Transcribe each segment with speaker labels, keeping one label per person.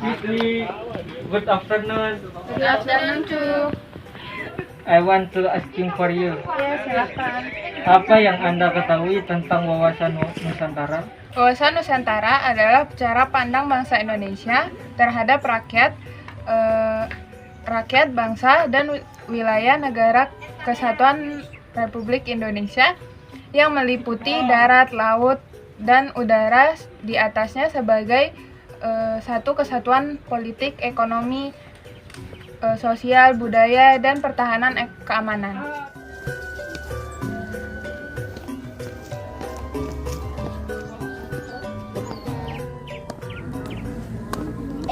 Speaker 1: Excuse me. Good afternoon.
Speaker 2: Good afternoon too.
Speaker 1: I want to asking for you.
Speaker 2: Ya, silahkan.
Speaker 1: Apa yang Anda ketahui tentang wawasan Nusantara?
Speaker 2: Wawasan Nusantara adalah cara pandang bangsa Indonesia terhadap rakyat, bangsa, dan wilayah negara kesatuan Republik Indonesia yang meliputi darat, laut, dan udara di atasnya sebagai satu kesatuan politik, ekonomi, sosial, budaya, dan pertahanan keamanan.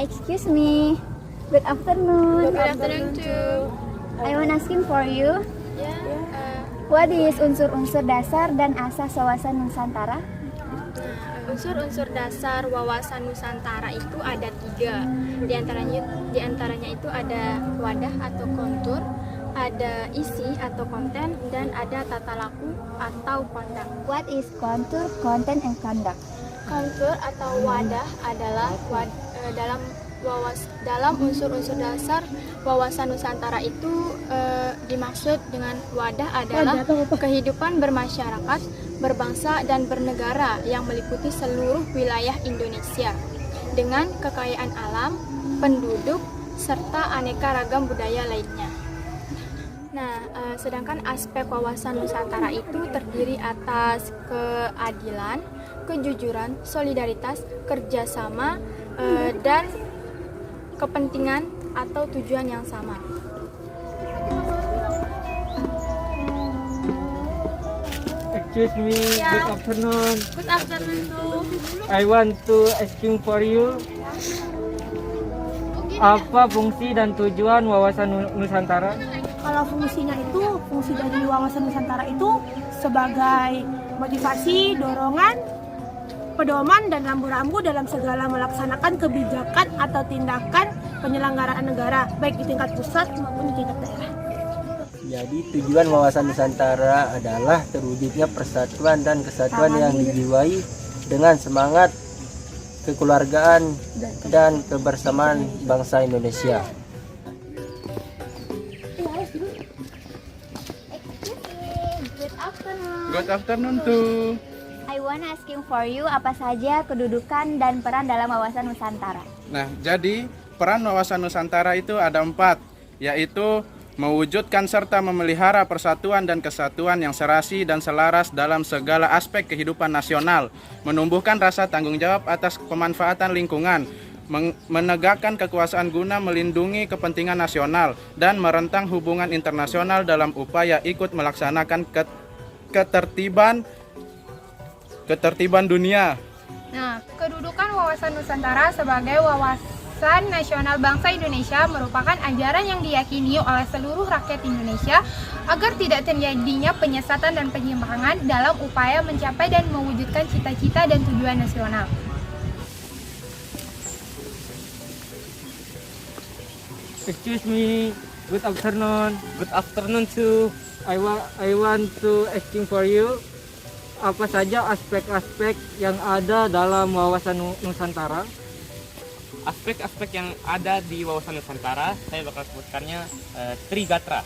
Speaker 3: Excuse me. Good afternoon.
Speaker 2: Good afternoon too.
Speaker 3: I want asking for you. What is unsur-unsur dasar dan asas wawasan Nusantara?
Speaker 4: Unsur-unsur dasar wawasan Nusantara itu ada 3. Di antaranya itu ada wadah atau kontur, ada isi atau konten, dan ada tata laku atau conduct.
Speaker 3: What is contour, content, and conduct?
Speaker 4: Kontur atau wadah adalah dalam unsur-unsur dasar wawasan Nusantara itu dimaksud dengan wadah adalah kehidupan bermasyarakat, berbangsa, dan bernegara yang meliputi seluruh wilayah Indonesia dengan kekayaan alam, penduduk, serta aneka ragam budaya lainnya. Nah, sedangkan aspek wawasan Nusantara itu terdiri atas keadilan, kejujuran, solidaritas, kerjasama, dan kepentingan atau tujuan yang sama.
Speaker 1: Excuse me. Good afternoon.
Speaker 4: Good afternoon too.
Speaker 1: I want to asking for you. Apa fungsi dan tujuan wawasan Nusantara?
Speaker 5: Kalau fungsi dari wawasan Nusantara itu sebagai motivasi, dorongan, pedoman, dan rambu-rambu dalam segala melaksanakan kebijakan atau tindakan penyelenggaraan negara, baik di tingkat pusat maupun di tingkat daerah.
Speaker 6: Jadi tujuan wawasan Nusantara adalah terwujudnya persatuan dan kesatuan yang dijiwai dengan semangat kekeluargaan dan kebersamaan bangsa Indonesia.
Speaker 3: Good afternoon.
Speaker 7: Good afternoon too.
Speaker 3: I want asking for you apa saja kedudukan dan peran dalam wawasan Nusantara.
Speaker 7: Nah, jadi peran wawasan Nusantara itu ada 4, yaitu mewujudkan serta memelihara persatuan dan kesatuan yang serasi dan selaras dalam segala aspek kehidupan nasional, menumbuhkan rasa tanggung jawab atas pemanfaatan lingkungan, menegakkan kekuasaan guna melindungi kepentingan nasional, dan merentang hubungan internasional dalam upaya ikut melaksanakan ketertiban dunia.
Speaker 2: Nah, kedudukan wawasan Nusantara sebagai wawasan nasional bangsa Indonesia merupakan ajaran yang diyakini oleh seluruh rakyat Indonesia agar tidak terjadinya penyesatan dan penyimpangan dalam upaya mencapai dan mewujudkan cita-cita dan tujuan nasional.
Speaker 1: Excuse me. Good afternoon.
Speaker 8: Good afternoon too.
Speaker 1: I want to asking for you. Apa saja aspek-aspek yang ada dalam wawasan Nusantara?
Speaker 8: Aspek-aspek yang ada di wawasan Nusantara, saya bakal sebutkannya Trigatra.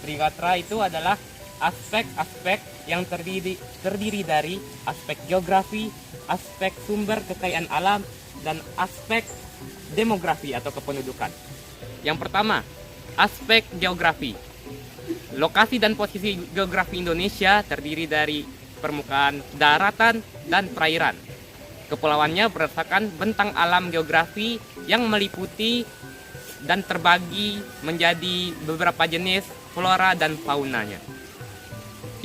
Speaker 8: Trigatra itu adalah aspek-aspek yang terdiri dari aspek geografi, aspek sumber kekayaan alam, dan aspek demografi atau kependudukan. Yang pertama, aspek geografi. Lokasi dan posisi geografi Indonesia terdiri dari permukaan daratan dan perairan. Kepulauannya berdasarkan bentang alam geografi yang meliputi dan terbagi menjadi beberapa jenis flora dan faunanya.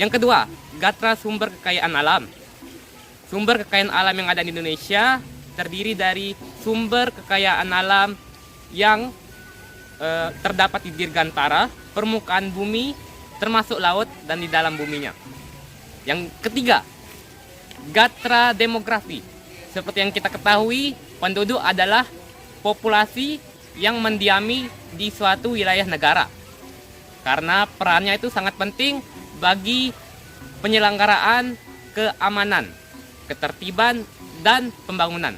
Speaker 8: Yang kedua, gatra sumber kekayaan alam. Sumber kekayaan alam yang ada di Indonesia terdiri dari sumber kekayaan alam yang terdapat di dirgantara, permukaan bumi, termasuk laut dan di dalam buminya. Yang ketiga, gatra demografi. Seperti yang kita ketahui, penduduk adalah populasi yang mendiami di suatu wilayah negara. Karena perannya itu sangat penting bagi penyelenggaraan keamanan, ketertiban, dan pembangunan.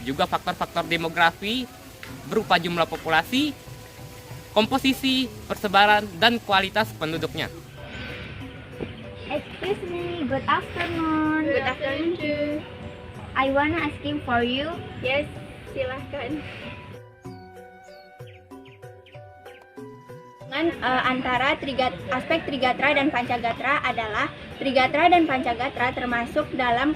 Speaker 8: Juga faktor-faktor demografi berupa jumlah populasi, komposisi, persebaran, dan kualitas penduduknya.
Speaker 3: Excuse me, good afternoon.
Speaker 4: Good afternoon too.
Speaker 3: I wanna asking for you.
Speaker 4: Yes, silahkan.
Speaker 3: Antara aspek Trigatra dan Pancagatra adalah Trigatra dan Pancagatra termasuk dalam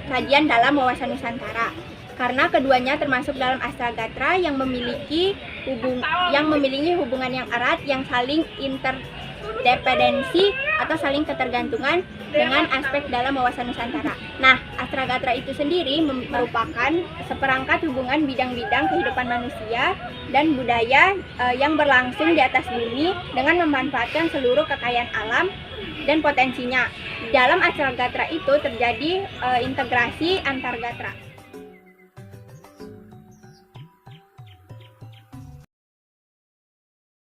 Speaker 3: kajian dalam wawasan Nusantara karena keduanya termasuk dalam Astragatra yang memiliki hubungan yang erat yang saling interdependensi atau saling ketergantungan dengan aspek dalam wawasan Nusantara. Nah, Astragatra itu sendiri merupakan seperangkat hubungan bidang-bidang kehidupan manusia dan budaya yang berlangsung di atas bumi dengan memanfaatkan seluruh kekayaan alam dan potensinya. Dalam Astragatra itu terjadi integrasi antar gatra.